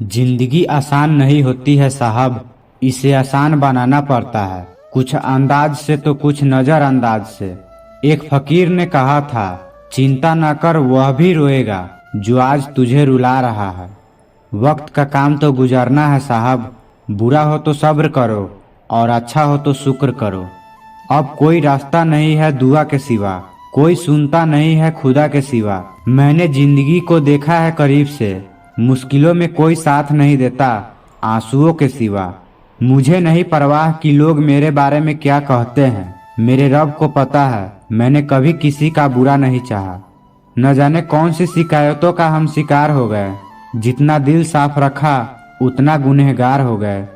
जिंदगी आसान नहीं होती है साहब, इसे आसान बनाना पड़ता है। कुछ अंदाज से तो कुछ नजरअंदाज से। एक फकीर ने कहा था, चिंता न कर वह भी रोएगा जो आज तुझे रुला रहा है। वक्त का काम तो गुजरना है साहब, बुरा हो तो सब्र करो और अच्छा हो तो शुक्र करो। अब कोई रास्ता नहीं है दुआ के सिवा, कोई सुनता नहीं है खुदा के सिवा। मैंने जिंदगी को देखा है करीब से, मुश्किलों में कोई साथ नहीं देता आंसुओं के सिवा। मुझे नहीं परवाह कि लोग मेरे बारे में क्या कहते हैं, मेरे रब को पता है मैंने कभी किसी का बुरा नहीं चाहा। न जाने कौन सी शिकायतों का हम शिकार हो गए, जितना दिल साफ रखा उतना गुनहगार हो गए।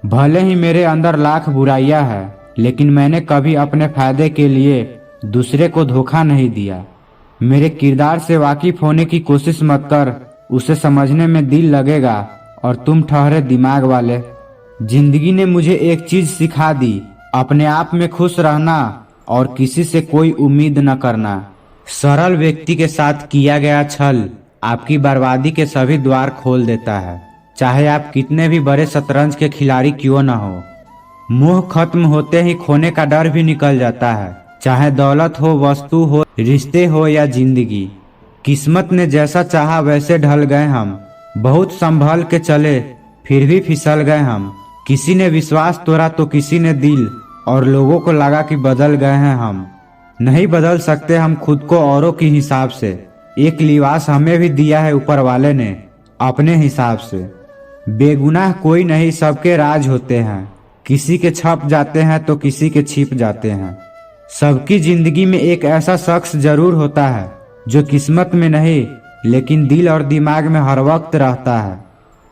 भले ही मेरे अंदर लाख बुराइयां है, लेकिन मैंने कभी अपने फायदे के लिए दूसरे को धोखा नहीं दिया। मेरे किरदार से वाकिफ होने की कोशिश मत कर, उसे समझने में दिल लगेगा और तुम ठहरे दिमाग वाले। जिंदगी ने मुझे एक चीज सिखा दी, अपने आप में खुश रहना और किसी से कोई उम्मीद न करना। सरल व्यक्ति के साथ किया गया छल आपकी बर्बादी के सभी द्वार खोल देता है, चाहे आप कितने भी बड़े शतरंज के खिलाड़ी क्यों न हो। मोह खत्म होते ही खोने का डर भी निकल जाता है, चाहे दौलत हो, वस्तु हो, रिश्ते हो या जिंदगी। किस्मत ने जैसा चाहा वैसे ढल गए हम, बहुत संभल के चले फिर भी फिसल गए हम। किसी ने विश्वास तोड़ा तो किसी ने दिल, और लोगों को लगा कि बदल गए हैं हम। नहीं बदल सकते हम खुद को औरों के हिसाब से, एक लिबास हमें भी दिया है ऊपर वाले ने अपने हिसाब से। बेगुनाह कोई नहीं, सबके राज होते हैं, किसी के छप जाते हैं तो किसी के छिप जाते हैं। सबकी जिंदगी में एक ऐसा शख्स जरूर होता है जो किस्मत में नहीं लेकिन दिल और दिमाग में हर वक्त रहता है।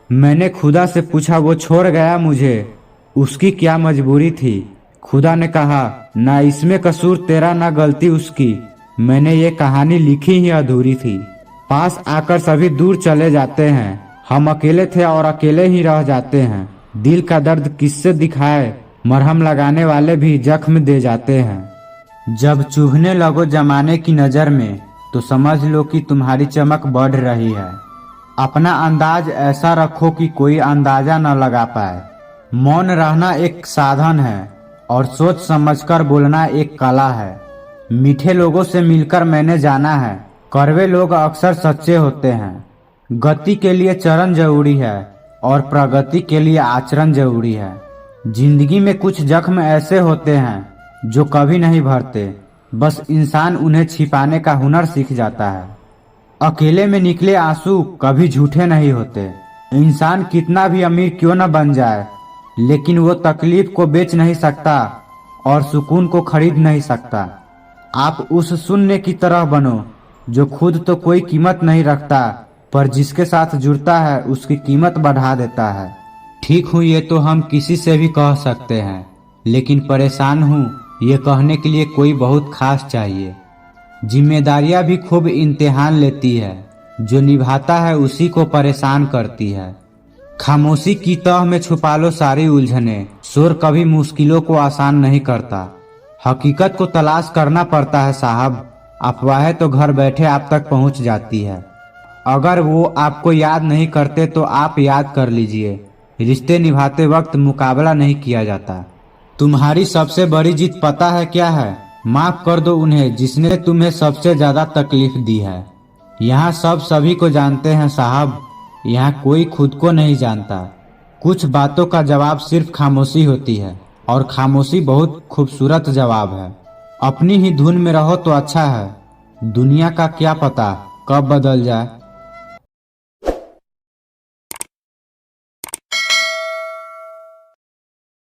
मैंने खुदा से पूछा वो छोड़ गया मुझे, उसकी क्या मजबूरी थी। खुदा ने कहा, ना इसमें कसूर तेरा ना गलती उसकी, मैंने ये कहानी लिखी ही अधूरी थी। पास आकर सभी दूर चले जाते हैं, हम अकेले थे और अकेले ही रह जाते हैं। दिल का दर्द किससे दिखाए, मरहम लगाने वाले भी जख्म दे जाते हैं। जब चुभने लगो जमाने की नजर में तो समझ लो कि तुम्हारी चमक बढ़ रही है। अपना अंदाज ऐसा रखो कि कोई अंदाजा न लगा पाए। मौन रहना एक साधन है और सोच समझकर बोलना एक कला है। मीठे लोगों से मिलकर मैंने जाना है, कड़वे लोग अक्सर सच्चे होते हैं। गति के लिए चरण जरूरी है और प्रगति के लिए आचरण जरूरी है। जिंदगी में कुछ जख्म ऐसे होते हैं जो कभी नहीं भरते, बस इंसान उन्हें छिपाने का हुनर सीख जाता है। अकेले में निकले आंसू कभी झूठे नहीं होते। इंसान कितना भी अमीर क्यों न बन जाए, लेकिन वो तकलीफ को बेच नहीं सकता और सुकून को खरीद नहीं सकता। आप उस शून्य की तरह बनो जो खुद तो कोई कीमत नहीं रखता, पर जिसके साथ जुड़ता है उसकी कीमत बढ़ा देता है। ठीक हूँ ये तो हम किसी से भी कह सकते हैं, लेकिन परेशान हूँ ये कहने के लिए कोई बहुत खास चाहिए। जिम्मेदारियां भी खूब इम्तिहान लेती है, जो निभाता है उसी को परेशान करती है। खामोशी की तह में छुपा लो सारी उलझने, शोर कभी मुश्किलों को आसान नहीं करता। हकीकत को तलाश करना पड़ता है साहब, अफवाहें तो घर बैठे आप तक पहुंच जाती है। अगर वो आपको याद नहीं करते तो आप याद कर लीजिए, रिश्ते निभाते वक्त मुकाबला नहीं किया जाता। तुम्हारी सबसे बड़ी जीत पता है क्या है? माफ कर दो उन्हें जिसने तुम्हें सबसे ज्यादा तकलीफ दी है। यहाँ सब सभी को जानते हैं साहब, यहाँ कोई खुद को नहीं जानता। कुछ बातों का जवाब सिर्फ खामोशी होती है, और खामोशी बहुत खूबसूरत जवाब है। अपनी ही धुन में रहो तो अच्छा है, दुनिया का क्या पता कब बदल जाए।